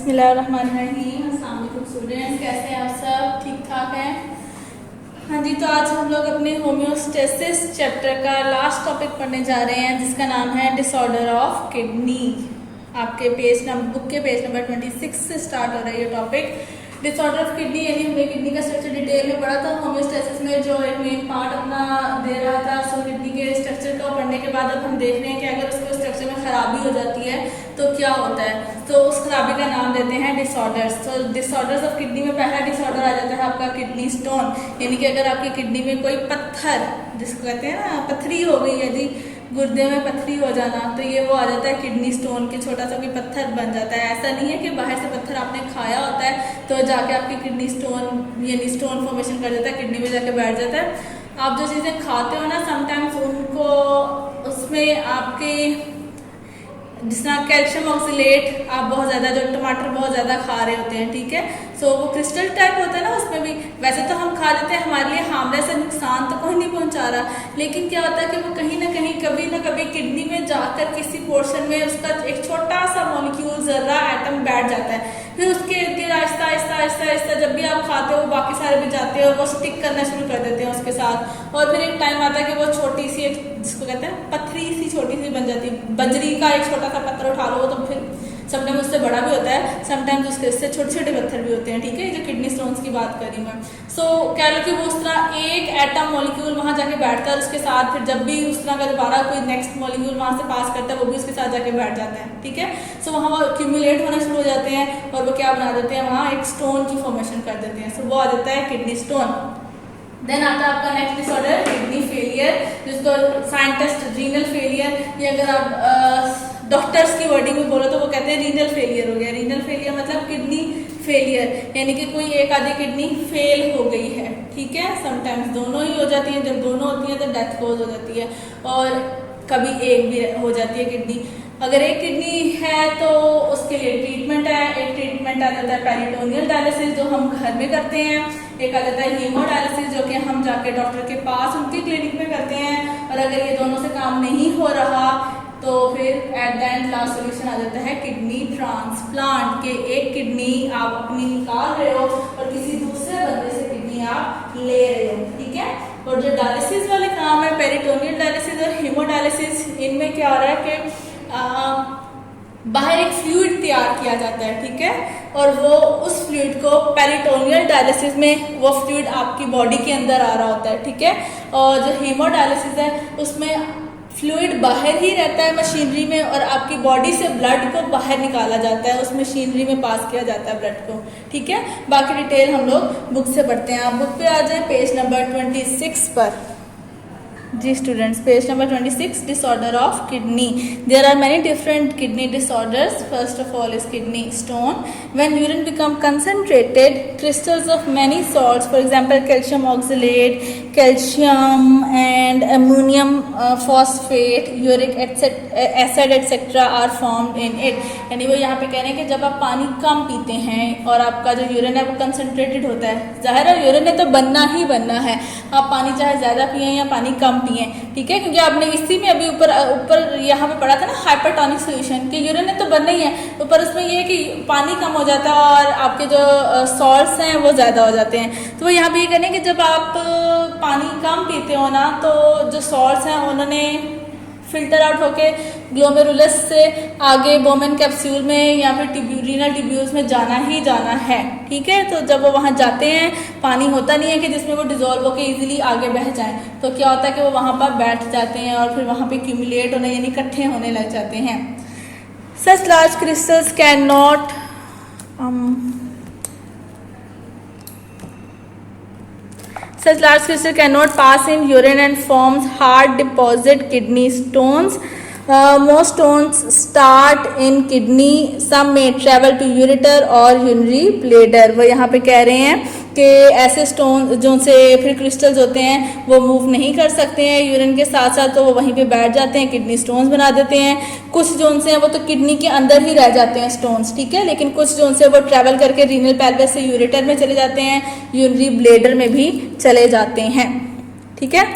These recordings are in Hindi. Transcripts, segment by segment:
बिस्मिल्लाहिर्रहमानिर्रहीम। अस्सलाम वालेकुम स्टूडेंट्स, कैसे हैं आप सब? ठीक ठाक हैं? हाँ जी, तो आज हम लोग अपने होम्योस्टेसिस चैप्टर का लास्ट टॉपिक पढ़ने जा रहे हैं, जिसका नाम है डिसऑर्डर ऑफ किडनी। आपके बुक के पेज नंबर 26 से स्टार्ट हो रहा है ये टॉपिक। डिसऑर्डर ऑफ किडनी यानी हमने किडनी का स्ट्रक्चर डिटेल में पढ़ा था होम्योस्टेसिस में, जो एक मेन पार्ट अपना दे रहा था। सो किडनी के स्ट्रक्चर को पढ़ने के बाद अब हम देख रहे हैं कि अगर उसके स्ट्रक्चर में खराबी हो जाती है तो क्या होता है। तो उस खराबी का नाम देते हैं डिसऑर्डर्स। तो डिसऑर्डर्स ऑफ किडनी में पहला डिसऑर्डर आ जाता है आपका किडनी स्टोन, यानी कि अगर आपकी किडनी में कोई पत्थर, जिसको कहते हैं ना पथरी हो गई है जी, गुर्दे में पथरी हो जाना, तो ये वो आ जाता है किडनी स्टोन के, छोटा सा कोई पत्थर बन जाता है। ऐसा नहीं है कि बाहर से पत्थर आपने खाया होता है तो जाके आपकी किडनी स्टोन यानी स्टोन फॉर्मेशन कर देता है, किडनी में जाके बैठ जाता है। आप जो चीज़ें खाते हो ना, समटाइम्स उनको उसमें आपके जिस तरह कैल्शियम ऑक्सीलेट आप बहुत ज़्यादा, जो टमाटर बहुत ज़्यादा खा रहे होते हैं, ठीक है, सो वो क्रिस्टल टाइप होता है ना, उसमें भी वैसे तो हम खा लेते हैं, हमारे लिए हार्मलेस है, नुकसान तो कोई नहीं पहुंचा रहा, लेकिन क्या होता है कि वो कहीं ना कहीं कभी ना कभी किडनी में जाकर किसी पोर्शन में उसका एक छोटा सा मॉलिक्यूल, जर्रा, एटम बैठ जाता है। फिर उसके इर्द गिर्द आहिस्ता आहिस्ता आहिस्ता आहिस्ता जब भी आप खाते हो बाकी सारे भी जाते हो, वो स्टिक करना शुरू कर देते हैं उसके साथ, और फिर एक टाइम आता है कि वो छोटी सी एक, जिसको कहते हैं पथरी सी छोटी सी बन जाती है। बजरी का एक छोटा सा पत्थर उठा लो तो फिर समटाइम्स उससे बड़ा भी होता है, समटाइम्स उसके इससे छोटे छोटे पत्थर भी होते हैं, ठीक है, जो किडनी स्टोन्स की बात करी मैं। सो कह लो कि वो उस तरह एक एटम मॉलिक्यूल वहाँ जाके बैठता है, उसके साथ फिर जब भी उस तरह का दोबारा कोई नेक्स्ट मॉलिक्यूल वहाँ से पास करता है वो भी उसके साथ जाके बैठ जाता है, ठीक है। सो वहाँ वो एक्यूमुलेट होना शुरू हो जाते हैं और वो क्या बना देते हैं, वहाँ एक स्टोन की फॉर्मेशन कर देते हैं। सो वो आ जाता है किडनी स्टोन। देन आता है आपका नेक्स्ट डिसऑर्डर किडनी फेलियर, जिसको साइंटिस्ट रीनल फेलियर, ये अगर आप डॉक्टर्स की वर्डिंग में बोलो तो वो कहते हैं रीनल फेलियर हो गया। रीनल फेलियर मतलब किडनी फेलियर, यानी कि कोई एक आधी किडनी फेल हो गई है, ठीक है। समटाइम्स दोनों ही हो जाती हैं, जब दोनों होती हैं तो डेथ कोज हो जाती है, और कभी एक भी हो जाती है किडनी। अगर एक किडनी है तो उसके लिए ट्रीटमेंट है। एक ट्रीटमेंट आ जाता है पेरिटोनियल डायलिसिस, जो हम घर में करते हैं। एक आ जाता है हीमोडायलिसिस, जो कि हम जाके डॉक्टर के पास उनके क्लिनिक में करते हैं। और अगर ये दोनों से काम नहीं हो रहा तो फिर at the end last solution आ जाता है किडनी ट्रांसप्लांट, के एक किडनी आप अपनी निकाल रहे हो और किसी दूसरे बंदे से किडनी आप ले रहे हो, ठीक है। और जो डायलिसिस वाले काम है, पेरिटोनियल डायलिसिस और हीमोडायलिसिस, इनमें क्या हो रहा है कि बाहर एक फ्लूइड तैयार किया जाता है, ठीक है, और वो उस फ्लूइड को पेरिटोनियल डायलिसिस में वो फ्लूइड आपकी बॉडी के अंदर आ रहा होता है, ठीक है। और जो हीमोडायलिसिस है उसमें फ्लूइड बाहर ही रहता है मशीनरी में, और आपकी बॉडी से ब्लड को बाहर निकाला जाता है, उस मशीनरी में पास किया जाता है ब्लड को, ठीक है। बाकी डिटेल हम लोग बुक से पढ़ते हैं। आप बुक पे आ जाए पेज नंबर 26 पर। जी students, page number 26, disorder of kidney. There are many different kidney disorders. First of all is kidney stone. When urine become concentrated, crystals of many salts, for example calcium oxalate, calcium and ammonium phosphate, uric acid etcetera are formed in it. यानी वो यहाँ पे कह रहे हैं कि जब आप पानी कम पीते हैं और आपका जो यूरिन है वो कंसंट्रेटेड होता है, जाहिर है यूरिन ने तो बनना ही बनना है, आप पानी चाहे ज़्यादा पिए या पानी कम पिए, ठीक है, क्योंकि आपने इसी में अभी ऊपर यहाँ पे पढ़ा था ना हाइपरटोनिक सॉल्यूशन, कि यूरिन ने तो बनना ही है, ऊपर उसमें ये है कि पानी कम हो जाता है और आपके जो सॉल्ट्स हैं वो ज़्यादा हो जाते हैं। तो वो यहाँ पे ये कहने कि जब आप पानी कम पीते हो ना, तो जो सॉल्ट्स हैं उन्होंने फिल्टर आउट होके ग्लोमेरुलस से आगे बोमेन कैप्सूल में या फिर रीनल ट्यूब्यूल्स में जाना ही जाना है, ठीक है। तो जब वो वहाँ जाते हैं, पानी होता नहीं है कि जिसमें वो डिजोल्व होकर इजीली आगे बह जाएं, तो क्या होता है कि वो वहाँ पर बैठ जाते हैं और फिर वहाँ पे एक्यूमुलेट होने यानी इकट्ठे होने लग जाते हैं। सच large crystals can not Such large crystals cannot pass in urine and forms hard deposit kidney stones. Most stones start in kidney. Some may travel to ureter or urinary bladder. वो यहाँ पे कह रहे हैं कि ऐसे स्टोन जो से फिर क्रिस्टल्स होते हैं वो मूव नहीं कर सकते हैं यूरिन के साथ साथ, तो वो वहीं पे बैठ जाते हैं, किडनी स्टोन्स बना देते हैं। कुछ जोन से हैं वो तो किडनी के अंदर ही रह जाते हैं स्टोन्स, ठीक है, लेकिन कुछ जोन से वो ट्रैवल करके रीनल पेल्विस से यूरेटर में चले जाते हैं, यूरिनरी ब्लेडर में भी चले जाते हैं, ठीक है।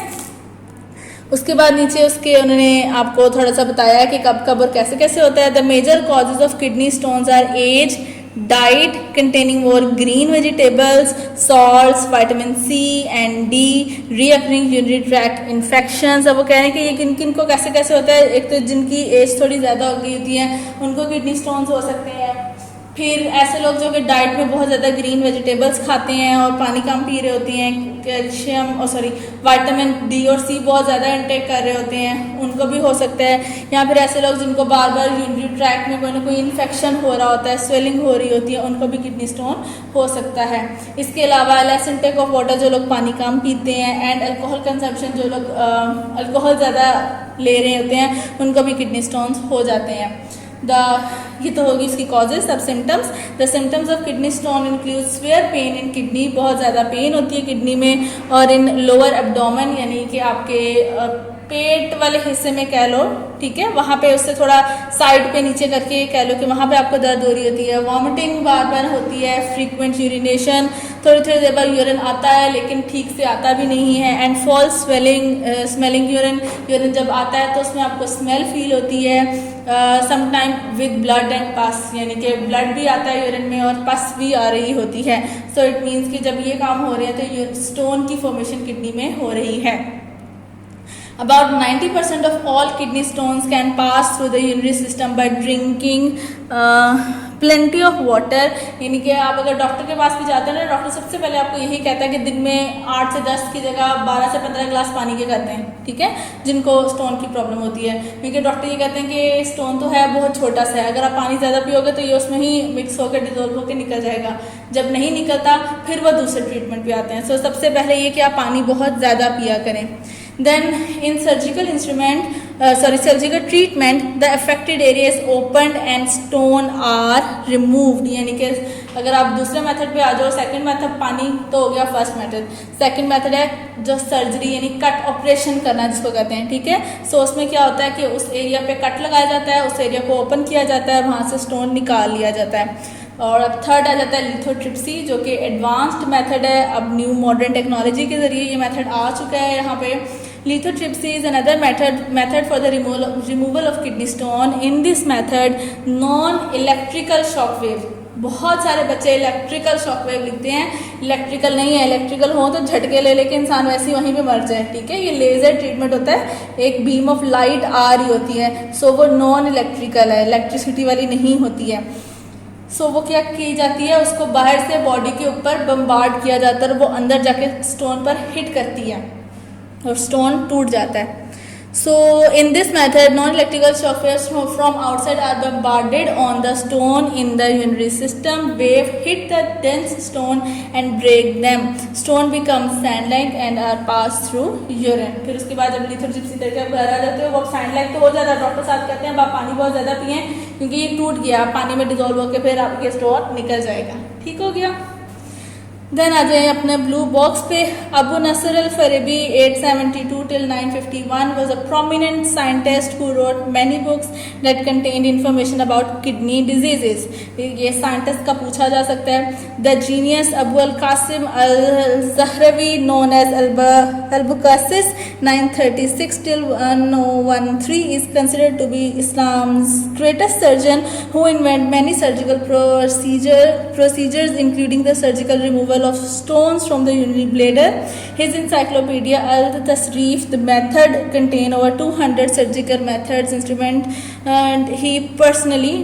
उसके बाद नीचे उसके उन्होंने आपको थोड़ा सा बताया कि कब कब और कैसे कैसे होता है। The major causes of kidney stones are age, diet containing more green vegetables, salts, vitamin C and D, recurring urinary tract infections. अब वो कह रहे हैं कि ये किन किन को कैसे कैसे होता है। एक तो जिनकी एज थोड़ी ज़्यादा हो गई होती है उनको किडनी स्टोन्स हो सकते हैं। फिर ऐसे लोग जो कि डाइट में बहुत ज़्यादा ग्रीन वेजिटेबल्स खाते हैं और पानी कम पी रहे होते हैं, कैल्शियम विटामिन डी और सी बहुत ज़्यादा इंटेक कर रहे होते हैं, उनको भी हो सकता है। या फिर ऐसे लोग जिनको बार बार यूरिनरी ट्रैक्ट में कोई ना कोई इन्फेक्शन हो रहा होता है, स्वेलिंग हो रही होती है, उनको भी किडनी स्टोन हो सकता है। इसके अलावा लेस इंटेक ऑफ वाटर, जो लोग पानी कम पीते हैं, एंड अल्कोहल कंजम्पशन, जो लोग अल्कोहल ज़्यादा ले रहे होते हैं, उनको भी किडनी स्टोन्स हो जाते हैं। ये तो होगी इसकी कॉजेज। अब symptoms, the symptoms of kidney stone include swear pain in kidney, बहुत ज़्यादा पेन होती है किडनी में, और इन लोअर एब्डोमेन यानी कि आपके पेट वाले हिस्से में कह लो, ठीक है, वहाँ पे उससे थोड़ा साइड पे नीचे करके कह लो कि वहाँ पे आपको दर्द हो रही होती है। वॉमिटिंग बार बार होती है, फ्रीक्वेंट यूरिनेशन, थोड़ी थोड़ी देर बाद यूरिन आता है लेकिन ठीक से आता भी नहीं है, एंड फॉल्स स्मेलिंग यूरिन जब आता है तो उसमें आपको स्मेल फील होती है। समटाइम विद ब्लड एंड पस, यानी कि ब्लड भी आता है यूरिन में और पस भी आ रही होती है। सो इट मीन्स कि जब ये काम हो रहे हैं तो ये स्टोन की फॉर्मेशन किडनी में हो रही है। About 90% of all kidney stones can pass through the urinary system by drinking plenty of water। यानी कि आप अगर डॉक्टर के पास भी जाते हैं ना, डॉक्टर सबसे पहले आपको यही कहता है कि दिन में 8 से 10 की जगह 12 से 15 गिलास पानी के करते हैं, ठीक है, जिनको स्टोन की प्रॉब्लम होती है। क्योंकि डॉक्टर ये कहते हैं कि स्टोन तो है बहुत छोटा सा है, अगर आप पानी ज़्यादा पियोगे तो ये उसमें ही मिक्स होकर डिजोल्व होकर निकल जाएगा। जब नहीं निकलता फिर वो दूसरे ट्रीटमेंट पे आते हैं। सो सबसे पहले ये कि आप पानी बहुत ज़्यादा पिया करें। Then in surgical treatment, the affected area is opened and stone are removed। यानी कि अगर आप दूसरे मेथड पे आ जाओ, सेकंड मेथड पानी तो हो गया फर्स्ट मेथड, सेकंड मेथड है जो सर्जरी यानी कट ऑपरेशन करना जिसको कहते हैं, ठीक है। सो उसमें क्या होता है कि उस एरिया पे कट लगाया जाता है, उस एरिया को ओपन किया जाता है, वहाँ से स्टोन निकाल लिया जाता है। और अब थर्ड आ जाता है लिथोट्रिप्सी, जो कि एडवांस्ड मेथड है। अब न्यू मॉडर्न टेक्नोलॉजी के जरिए ये मेथड आ चुका है यहाँ पे। Lithotripsy is another method for the removal of kidney stone. In this method, non-electrical shock wave, बहुत सारे बच्चे इलेक्ट्रिकल शॉक वेव लिखते हैं, इलेक्ट्रिकल नहीं है, इलेक्ट्रिकल हो तो झटके ले लेके इंसान वैसे ही वहीं पे मर जाए, ठीक है। ये लेजर ट्रीटमेंट होता है, एक बीम ऑफ लाइट आ रही होती है, सो वो नॉन इलेक्ट्रिकल है, इलेक्ट्रिसिटी वाली नहीं होती है। सो वो क्या की जाती है, उसको बाहर से बॉडी के ऊपर बम्बार्ड किया जाता है और वो अंदर जाके स्टोन पर हिट करती है और स्टोन टूट जाता है। So in this method, non-electrical shock waves from outside are bombarded on the stone in the urinary system. Wave hit the dense stone and break them. Stone becomes sand-like and are passed through urine. फिर उसके बाद जब लिथोट्रिप्सी करके आप घर आ जाते हो, वो सैंड-लाइक तो हो जाता है। डॉक्टर साहब कहते हैं अब आप पानी बहुत ज़्यादा पिए क्योंकि ये टूट गया, पानी में डिजोल्व होकर फिर आपके स्टोन निकल जाएगा, ठीक हो गया। देन आ जाए अपने ब्लू बॉक्स पे। अबू नसर अल फरेबी 872 till 951 was a prominent scientist who wrote many books that contained information about kidney diseases। ये साइंटिस्ट का पूछा जा सकता है। The genius Abu al Qasim al Zahrawi known as Al-Buqasis 936 till 1013 is considered to be Islam's greatest surgeon who invented many surgical procedures including the surgical removal of stones from the urinary bladder. His encyclopedia Al-Tasrif, the method, contain over 200 surgical methods, instruments, and he personally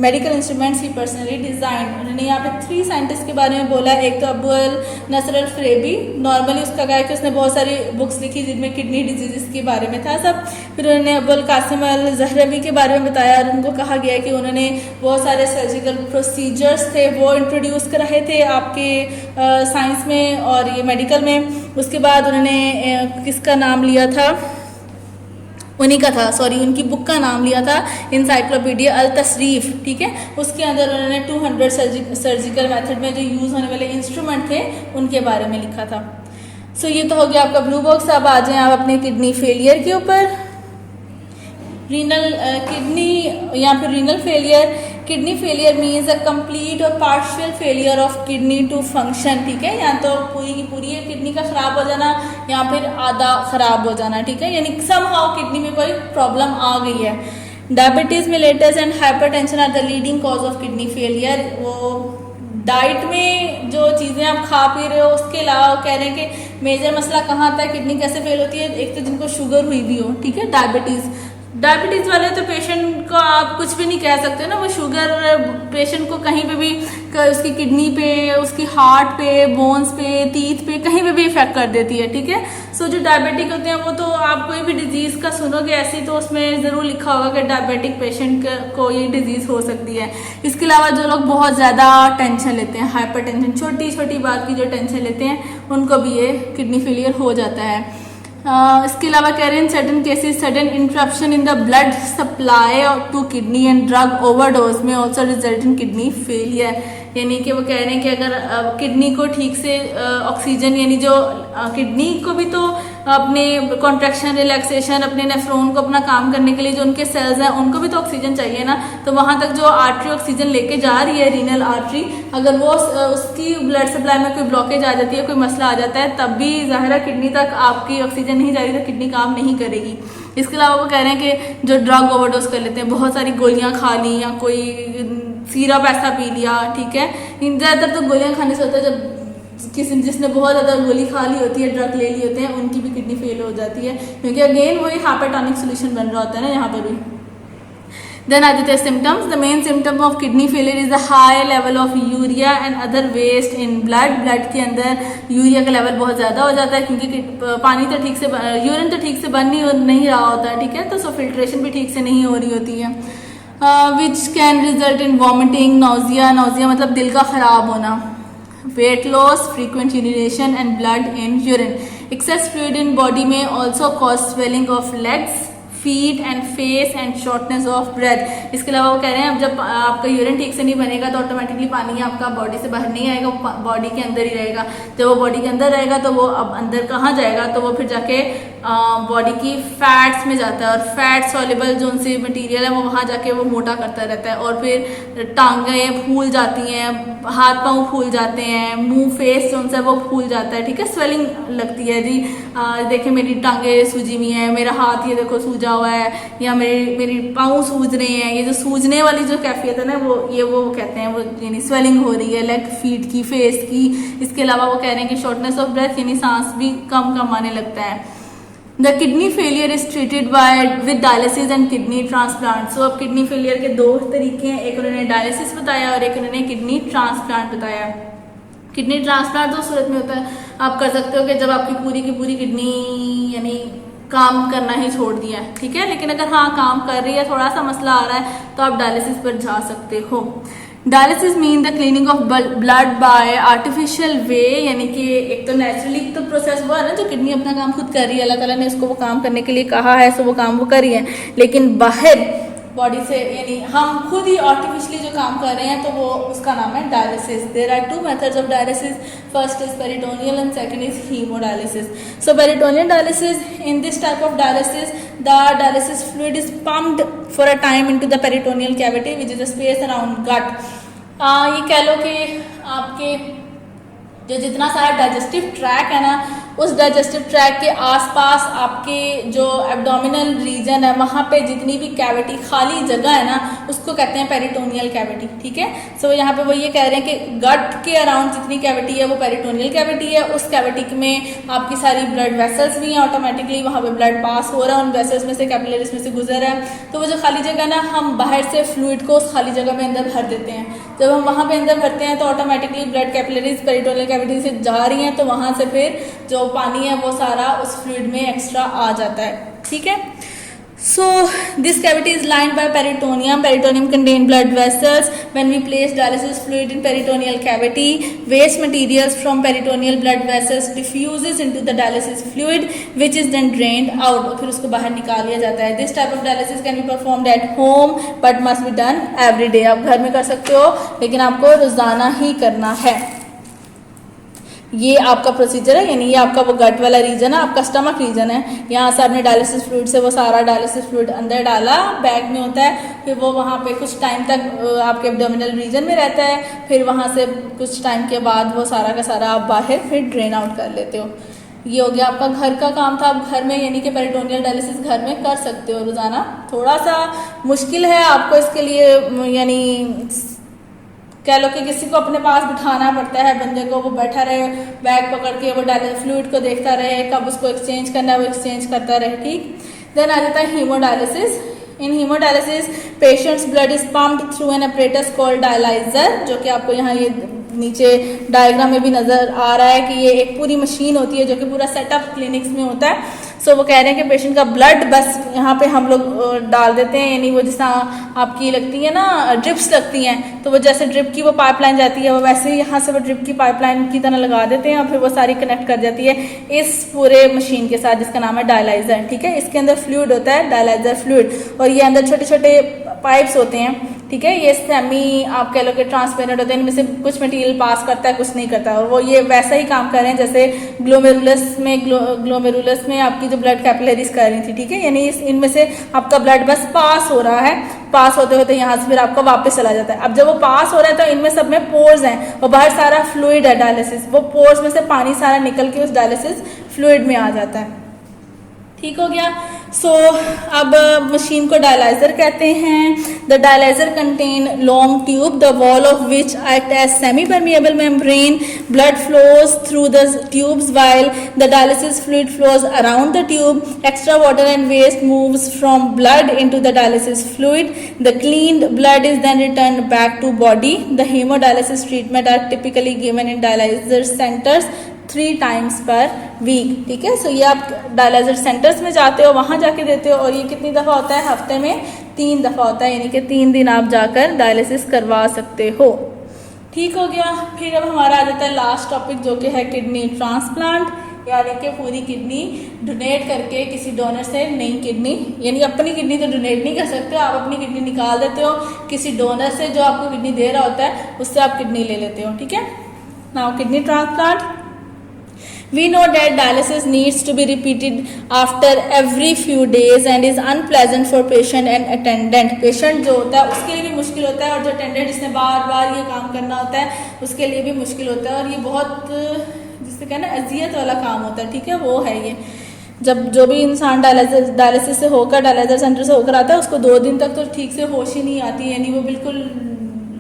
medical instruments he personally designed। उन्होंने यहाँ पे 3 साइंटिस्ट के बारे में बोला। एक तो अबू अल नसर अल फरेबी, नॉर्मली उसका क्या है कि उसने बहुत सारी बुक्स लिखी जिनमें किडनी डिजीज़ के बारे में था सब। फिर उन्होंने अबू अल कासिम अल ज़हरवी के बारे में बताया और उनको कहा गया कि उन्होंने बहुत सारे सर्जिकल प्रोसीजर्स थे वो इंट्रोड्यूस कराए थे आपके साइंस में और ये मेडिकल में। उसके बाद उन्होंने किसका नाम लिया था, उन्हीं का था, सॉरी उनकी बुक का नाम लिया था इंसाइक्लोपीडिया अल तसरीफ, ठीक है। उसके अंदर उन्होंने 200 सर्जिकल मेथड में जो यूज़ होने वाले इंस्ट्रूमेंट थे उनके बारे में लिखा था। सो ये तो हो गया आपका ब्लू बॉक्स। अब आ जाएं आप अपने किडनी फेलियर के ऊपर। रीनल किडनी या फिर renal failure, kidney failure means a complete or partial failure of kidney to function, ठीक है। या तो पूरी की पूरी किडनी का ख़राब हो जाना या फिर आधा ख़राब हो जाना, ठीक है, यानी समहाउ किडनी में कोई प्रॉब्लम आ गई है। Diabetes mellitus and hypertension are the leading cause of kidney failure. वो डाइट में जो चीज़ें आप खा पी रहे हो उसके अलावा वो कह रहे हैं कि मेजर मसला कहाँ आता है, किडनी कैसे फेल होती है। एक तो जिनको शुगर हुई भी हो, ठीक है, डायबिटीज़ वाले तो पेशेंट को आप कुछ भी नहीं कह सकते ना, वो शुगर पेशेंट को कहीं पे भी उसकी किडनी पे, उसकी हार्ट पे, बोन्स पे, टीथ पे, कहीं पे भी इफेक्ट कर देती है, ठीक है। सो जो डायबिटिक होते हैं वो तो आप कोई भी डिजीज़ का सुनोगे ऐसी तो उसमें ज़रूर लिखा होगा कि डायबिटिक पेशेंट को ये डिजीज़ हो सकती है। इसके अलावा जो लोग बहुत ज़्यादा टेंशन लेते हैं, हाइपर टेंशन, छोटी छोटी बात की जो टेंशन लेते हैं, उनको भी ये किडनी फेलियर हो जाता है। इसके अलावा कह रहे हैं certain cases sudden interruption in the blood supply to kidney and drug overdose may also result in kidney failure. यानी कि वो कह रहे हैं कि अगर किडनी को ठीक से ऑक्सीजन, यानी जो किडनी को भी तो अपने कॉन्ट्रैक्शन, रिलैक्सेशन, अपने नेफ्रॉन को अपना काम करने के लिए जो उनके सेल्स हैं उनको भी तो ऑक्सीजन चाहिए ना। तो वहाँ तक जो आर्टरी ऑक्सीजन लेके जा रही है, रीनल आर्टरी, अगर वो उसकी ब्लड सप्लाई में कोई ब्लॉकेज आ जाती है, कोई मसला आ जाता है, तब भी ज़ाहिर है किडनी तक आपकी ऑक्सीजन नहीं जा रही तो किडनी काम नहीं करेगी। इसके अलावा वो कह रहे हैं कि जो ड्रग ओवरडोज कर लेते हैं, बहुत सारी गोलियाँ खा ली या कोई सिरप ऐसा पी लिया, ठीक है। ज़्यादातर तो गोलियाँ खाने से होता है जब जिसने बहुत ज़्यादा गोली खा ली होती है, ड्रग ले ली होते हैं, उनकी भी किडनी फेल हो जाती है, क्योंकि अगेन वही हाइपरटोनिक सोल्यूशन बन रहा होता है ना यहाँ पर भी। Then are the symptoms. The main symptom of kidney failure is a high level of urea and other waste in blood. Blood के अंदर यूरिया का लेवल बहुत ज़्यादा हो जाता है, क्योंकि पानी तो ठीक से, यूरिन तो ठीक से बन नहीं रहा होता है, ठीक है, तो फिल्ट्रेशन भी ठीक से नहीं हो रही होती है। Which can result in vomiting, nausea, nausea मतलब दिल का खराब होना, weight loss, frequent urination and blood in urine. Excess fluid in body में also cause swelling of legs, feet and face and shortness of breath. इसके अलावा वो कह रहे हैं अब जब आपका यूरिन ठीक से नहीं बनेगा तो ऑटोमेटिकली पानी आपका बॉडी से बाहर नहीं आएगा, बॉडी के अंदर ही रहेगा। जब वो बॉडी के अंदर रहेगा तो वो अब अंदर कहाँ जाएगा, तो वो फिर जाके बॉडी की फैट्स में जाता है, और फैट सॉल्युबल जो उनसे मटीरियल है वो वहाँ जाके वो मोटा करता रहता है, और फिर टांगें फूल जाती हैं, हाथ पाँव फूल जाते हैं, मुंह फेस जो उनसे वो फूल जाता है, ठीक है, स्वेलिंग लगती है जी। देखें मेरी टांगें सूजी हुई हैं, मेरा हाथ ये देखो सूजा हुआ है, या मेरी पाँव सूज रहे हैं। ये जो सूजने वाली जो कैफियत है ना, वो कहते हैं, वो यानी स्वेलिंग हो रही है लेग, फीट की, फेस की। इसके अलावा वो कह रहे हैं कि शॉर्टनेस ऑफ ब्रेथ, यानी सांस भी कम कम आने लगता है। The kidney failure is treated by with dialysis and kidney transplant. So अब किडनी फेलियर के दो तरीके हैं, एक उन्होंने डायलिसिस बताया और एक उन्होंने किडनी ट्रांसप्लांट बताया। किडनी ट्रांसप्लांट तो सूरत में होता है, आप कर सकते हो कि जब आपकी पूरी की पूरी किडनी यानी काम करना ही छोड़ दिया है, ठीक है, लेकिन अगर हाँ काम कर रही है, थोड़ा सा मसला आ रहा है, तो आप डायलिसिस पर जा सकते हो। Dialysis mean the cleaning of blood by artificial way, यानी कि एक तो नेचुरली तो प्रोसेस हुआ है ना, जो किडनी अपना काम खुद कर रही है, अल्लाह ताला ने उसको वो काम करने के लिए कहा है, सो वो काम वो कर रही है, लेकिन बाहर बॉडी से यानी हम खुद ही आर्टिफिशियली जो काम कर रहे हैं, तो वो उसका नाम है dialysis. There are two methods of dialysis, first is peritoneal and second is hemodialysis. So peritoneal dialysis, in this type of dialysis the dialysis fluid is pumped for a time into the peritoneal cavity which is the space around gut. ये कह लो कि आपके जो जितना सारा डाइजेस्टिव ट्रैक है ना, उस डाइजेस्टिव ट्रैक के आसपास आपके जो एब्डोमिनल रीजन है, वहाँ पे जितनी भी कैविटी खाली जगह है ना, उसको कहते हैं पेरिटोनियल कैविटी, ठीक है। सो यहाँ पे वो ये कह रहे हैं कि गट के अराउंड जितनी कैविटी है वो पेरिटोनियल कैविटी है। उस कैविटी में आपकी सारी ब्लड वेसल्स भी हैं, ऑटोमेटिकली वहाँ पे ब्लड पास हो रहा है, उन वेसल्स में से, कैपिलरीज में से गुजर रहा है। तो वो जो खाली जगह ना, हम बाहर से फ्लूइड को उस खाली जगह में अंदर भर देते हैं। जब हम वहाँ पे अंदर भरते हैं तो automatically blood capillaries peritoneal cavity से जा रही हैं, तो वहाँ से फिर जो पानी है वो सारा उस फ्लूइड में एक्स्ट्रा आ जाता है, ठीक है। So this cavity is lined by peritoneum. Peritoneum contain blood vessels. When we place dialysis fluid in peritoneal cavity, waste materials from peritoneal blood vessels diffuses into the dialysis fluid, which is then drained out. फिर उसको बाहर निकाल लिया जाता है. This type of dialysis can be performed at home, but must be done every day. आप घर में कर सकते हो, लेकिन आपको रोजाना ही करना है. ये आपका प्रोसीजर है, यानी ये आपका वो गट वाला रीजन है, आपका स्टमक रीजन है. यहाँ से आपने डायलिसिस फ्लूइड से वो सारा डायलिसिस फ्लूइड अंदर डाला, बैग में होता है, फिर वो वहाँ पे कुछ टाइम तक आपके एब्डोमिनल रीजन में रहता है. फिर वहाँ से कुछ टाइम के बाद वो सारा का सारा आप बाहर फिर ड्रेन आउट कर लेते हो. ये हो गया आपका घर का काम था। आप घर में यानी कि पेरिटोनियल डायलिसिस घर में कर सकते हो रोज़ाना। थोड़ा सा मुश्किल है आपको इसके लिए, यानी कह लो कि किसी को अपने पास बिठाना पड़ता है बंदे को, वो बैठा रहे बैग पकड़ के, वो डायलिसिस फ्लूइड को देखता रहे, कब उसको एक्सचेंज करना है वो एक्सचेंज करता रहे, ठीक। देन आ जाता है haemodialysis. In haemodialysis patients blood is pumped through an apparatus called dialyser, जो कि आपको यहाँ ये नीचे डायग्राम में भी नजर आ रहा है कि ये एक पूरी मशीन होती है जो कि पूरा सेटअप क्लिनिक्स में होता है। सो वो कह रहे हैं कि पेशेंट का ब्लड बस यहाँ पे हम लोग डाल देते हैं, यानी वो जैसा आपकी लगती है ना ड्रिप्स लगती हैं, तो वो जैसे ड्रिप की वो पाइपलाइन जाती है वो वैसे ही यहाँ से वो ड्रिप की पाइपलाइन की तरह लगा देते हैं और फिर वो सारी कनेक्ट कर जाती है इस पूरे मशीन के साथ जिसका नाम है डायलाइजर, ठीक है। इसके अंदर फ्लूइड होता है डायलाइजर फ्लूइड, और ये अंदर छोटे छोटे पाइप्स होते हैं, ठीक है। ये सेमी आप कह लो कि ट्रांसपेरेंट होते हैं, इनमें से कुछ मटेरियल पास करता है कुछ नहीं करता, और वो ये वैसा ही काम कर रहे हैं जैसे ग्लोमेरुलस में आपकी जो ब्लड कैपिलरीज कर रही थी, ठीक है। यानी इनमें से आपका ब्लड बस पास हो रहा है, पास होते होते यहाँ से फिर आपका वापस चला जाता है। अब जब वो पास हो रहा है तो इनमें सब में पोर्स हैं और बाहर सारा फ्लूइड है डायलिसिस, वो पोर्स में से पानी सारा निकल के उस डायलिसिस फ्लूइड में आ जाता है, ठीक हो गया। सो अब मशीन को डायलाइजर कहते हैं। The dialyser contain long tube the wall of which act as semi permeable membrane, blood flows through the tubes while the dialysis fluid flows around the tube, extra water and waste moves from blood into the dialysis fluid, the cleaned blood is then return back to body. The haemodialysis treatment are typically given in dialyser centres 3 times per week, ठीक है। सो ये आप डायलाइजर सेंटर्स में जाते हो, वहाँ जाके देते हो, और ये कितनी दफ़ा होता है, हफ्ते में 3 दफ़ा होता है, यानी कि 3 दिन आप जाकर डायलिसिस करवा सकते हो, ठीक हो गया। फिर अब हमारा आ जाता है लास्ट टॉपिक जो कि है किडनी ट्रांसप्लांट, यानी कि पूरी किडनी डोनेट करके किसी डोनर से नई किडनी, यानी अपनी किडनी तो डोनेट नहीं कर सकते, आप अपनी किडनी निकाल देते हो, किसी डोनर से जो आपको किडनी दे रहा होता है उससे आप किडनी ले लेते हो, ठीक है। Now kidney transplant, we know that dialysis needs to be repeated after every few days and is unpleasant for patient and attendant. patient जो होता है उसके लिए भी मुश्किल होता है, और जो अटेंडेंट जिसने बार बार ये काम करना होता है उसके लिए भी मुश्किल होता है, और ये बहुत जिससे कहना अजियत वाला काम होता है, ठीक है। वो है ये जब जो भी इंसान डायलिसिस से होकर डायलिसिस सेंटर से होकर आता है उसको 2 दिन तक तो ठीक से होश ही नहीं आती, यानी वो बिल्कुल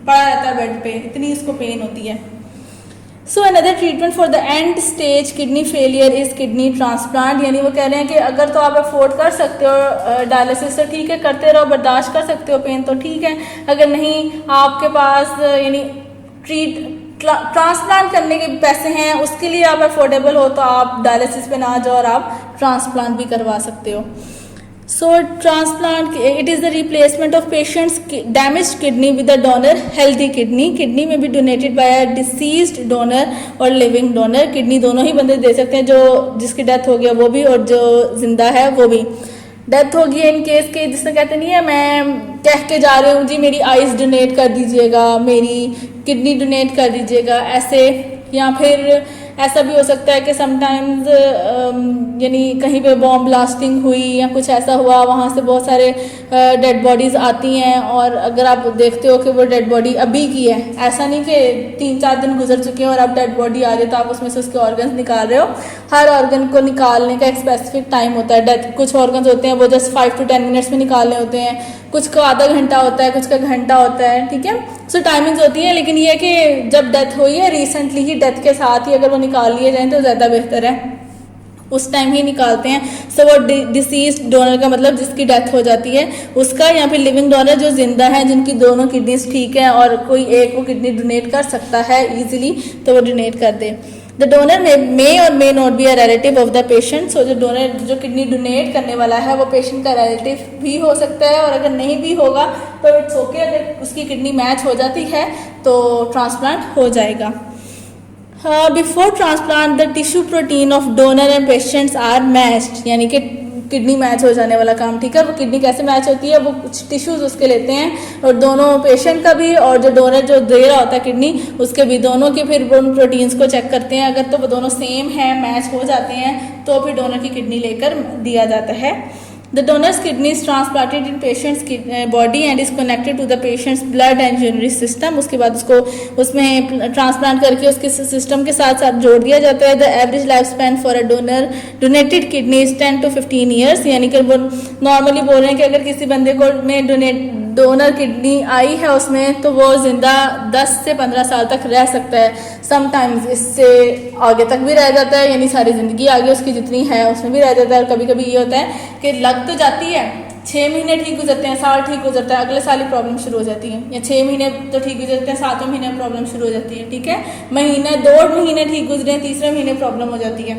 पड़ा रहता है बेड पे, इतनी इसको पेन होती है। So another treatment for the end stage kidney failure is kidney transplant, यानी वो कह रहे हैं कि अगर तो आप अफोर्ड कर सकते हो डायलिसिस तो ठीक है, करते रहो, बर्दाश्त कर सकते हो पेन तो ठीक है, अगर नहीं आपके पास यानी ट्रांसप्लांट करने के पैसे हैं, उसके लिए आप अफोर्डेबल हो तो आप डायलिसिस पे ना जाओ और आप ट्रांसप्लांट भी करवा सकते हो। So transplant it is the replacement of patient's damaged kidney with a donor healthy kidney. Kidney में भी donated by a deceased donor और living donor. किडनी दोनों ही बंदे दे सकते हैं, जो जिसकी डेथ हो गया वो भी और जो जिंदा है वो भी। डेथ होगी इन केस के जिसने कहते नहीं है मैं कह के जा रही हूँ जी मेरी आइज डोनेट कर दीजिएगा, मेरी किडनी डोनेट कर दीजिएगा, ऐसे। या फिर ऐसा भी हो सकता है कि समटाइम्स यानी कहीं पे बॉम्ब ब्लास्टिंग हुई या कुछ ऐसा हुआ, वहाँ से बहुत सारे डेड बॉडीज़ आती हैं, और अगर आप देखते हो कि वो डेड बॉडी अभी की है, ऐसा नहीं कि 3-4 दिन गुजर चुके हैं और अब डेड बॉडी आ रही है तो आप उसमें से उसके ऑर्गन्स निकाल रहे हो। हर ऑर्गन को निकालने का एक स्पेसिफिक टाइम होता है। डेथ कुछ ऑर्गन्स होते हैं वो जस्ट 5 to 10 मिनट्स में निकालने होते हैं, कुछ का आधा घंटा होता है, कुछ का घंटा होता है, ठीक है। सो टाइमिंग्स होती है, लेकिन ये कि जब डेथ हुई है रिसेंटली ही डेथ के साथ ही अगर वो निकाल लिए जाएँ तो ज़्यादा बेहतर है, उस टाइम ही निकालते हैं। सो वो डिसीज्ड डोनर का मतलब जिसकी डेथ हो जाती है उसका, या फिर लिविंग डोनर जो जिंदा है जिनकी दोनों किडनीज ठीक है और कोई एक वो किडनी डोनेट कर सकता है इजीली तो वो डोनेट कर दे। द डोनर मे और may not be a relative of the patient. So जो डोनर जो किडनी डोनेट करने वाला है वो पेशेंट का रिलेटिव भी हो सकता है, और अगर नहीं भी होगा तो इट्स ओके, अगर उसकी किडनी मैच हो जाती है तो ट्रांसप्लांट हो जाएगा। Before transplant the tissue protein of donor and patients are matched, यानी कि किडनी मैच हो जाने वाला काम, ठीक है। वो किडनी कैसे मैच होती है, वो कुछ टिश्यूज उसके लेते हैं और दोनों पेशेंट का भी और जो डोनर जो दे रहा होता है किडनी उसके भी दोनों के फिर उन प्रोटीन्स को चेक करते हैं, अगर तो वो दोनों सेम है मैच हो जाते हैं तो फिर डोनर की किडनी लेकर दिया जाता है। The donor's kidney is transplanted in patient's body and is connected to the patient's blood and urinary system. उसके बाद उसको उसमें ट्रांसप्लांट करके उसके सिस्टम के साथ साथ जोड़ दिया जाता है. The average lifespan for a donated kidney is 10 to 15 years. यानी कि वो नॉर्मली बोल रहे हैं कि अगर किसी बंदे को में डोनर किडनी आई है उसमें, तो वो जिंदा 10 से 15 साल तक रह सकता है. समटाइम्स इससे आगे तक भी रह जाता है, यानी सारी ज़िंदगी आगे उसकी जितनी है उसमें भी रह जाता है. और कभी कभी ये होता है कि लग तो जाती है, 6 महीने ठीक गुजरते हैं, साल ठीक गुजरता है, अगले साल ही प्रॉब्लम शुरू हो जाती है. या 6 महीने तो ठीक गुजरते हैं, 7वें महीने में प्रॉब्लम शुरू हो जाती है. ठीक है, महीने 2 महीने ठीक गुजरे हैं, 3रे महीने प्रॉब्लम हो जाती है.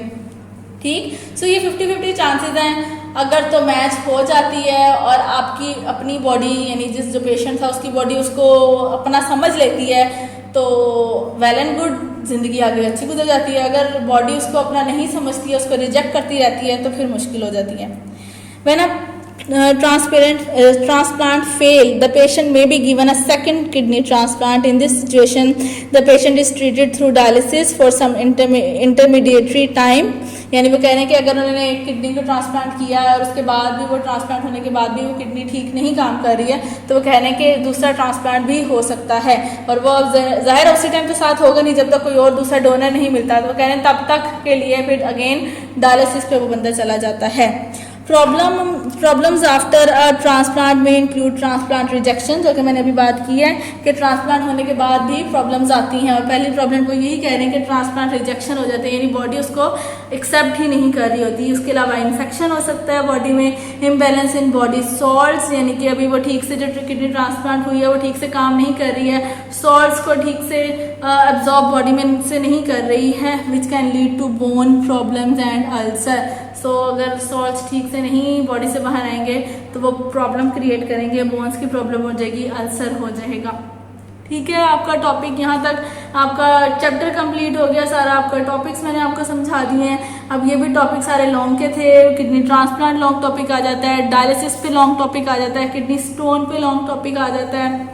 ठीक, सो ये 50-50 चांसेस हैं. अगर तो मैच हो जाती है और आपकी अपनी बॉडी यानी जो पेशेंट था उसकी बॉडी उसको अपना समझ लेती है, तो वेल एंड गुड, ज़िंदगी आगे अच्छी गुजर जाती है. अगर बॉडी उसको अपना नहीं समझती है, उसको रिजेक्ट करती रहती है, तो फिर मुश्किल हो जाती है. When a transplant fail, the patient may be given a second kidney transplant. In this situation, the patient is treated through dialysis for some intermediary time. यानी वो कह रहे हैं कि अगर उन्होंने किडनी को ट्रांसप्लांट किया है और उसके बाद भी वो ट्रांसप्लांट होने के बाद भी वो किडनी ठीक नहीं काम कर रही है, तो वो कह रहे हैं कि दूसरा ट्रांसप्लांट भी हो सकता है. और वो अब ज़ाहिर उसी टाइम तो साथ होगा नहीं जब तक कोई और दूसरा डोनर नहीं मिलता. तो वो कह रहे हैं तब तक के लिए फिर अगेन डायलिसिस पे वो बंदा चला जाता है. प्रॉब्लम्स आफ्टर अ ट्रांसप्लांट में इंक्लूड ट्रांसप्लांट रिजेक्शन, जो कि मैंने अभी बात की है कि ट्रांसप्लांट होने के बाद भी प्रॉब्लम्स आती हैं. और पहली प्रॉब्लम वो यही कह रहे हैं कि ट्रांसप्लांट रिजेक्शन हो जाते हैं, यानी बॉडी उसको एक्सेप्ट ही नहीं कर रही होती. उसके अलावा इन्फेक्शन हो सकता है बॉडी में, इम्बैलेंस इन बॉडी सॉल्ट्स, यानी कि अभी वो ठीक से जो किडनी ट्रांसप्लांट हुई है वो ठीक से काम नहीं कर रही है, सॉल्ट्स को ठीक से एब्जॉर्ब बॉडी में से नहीं कर रही है, which can lead to bone problems and ulcer. So अगर सॉल्ट्स ठीक से नहीं बॉडी से बाहर आएंगे तो वो प्रॉब्लम क्रिएट करेंगे, बोन्स की प्रॉब्लम हो जाएगी, अल्सर हो जाएगा. ठीक है, आपका टॉपिक यहाँ तक, आपका चैप्टर कंप्लीट हो गया सारा. आपका टॉपिक्स मैंने आपको समझा दिए हैं. अब ये भी टॉपिक सारे लॉन्ग के थे. किडनी ट्रांसप्लांट लॉन्ग टॉपिक आ जाता है, डायलिसिस पे लॉन्ग टॉपिक आ जाता है, किडनी स्टोन पे लॉन्ग टॉपिक आ जाता है.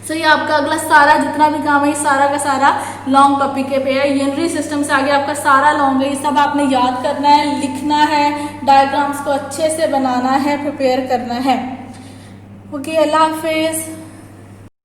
सो ये आपका अगला सारा जितना भी काम है, सारा का सारा लॉन्ग टॉपिक पे है. यूरिनरी सिस्टम से आगे आपका सारा लॉन्ग है. ये सब आपने याद करना है, लिखना है, डायग्राम्स को अच्छे से बनाना है, प्रिपेयर करना है. ओके, अल्लाह हाफिज़.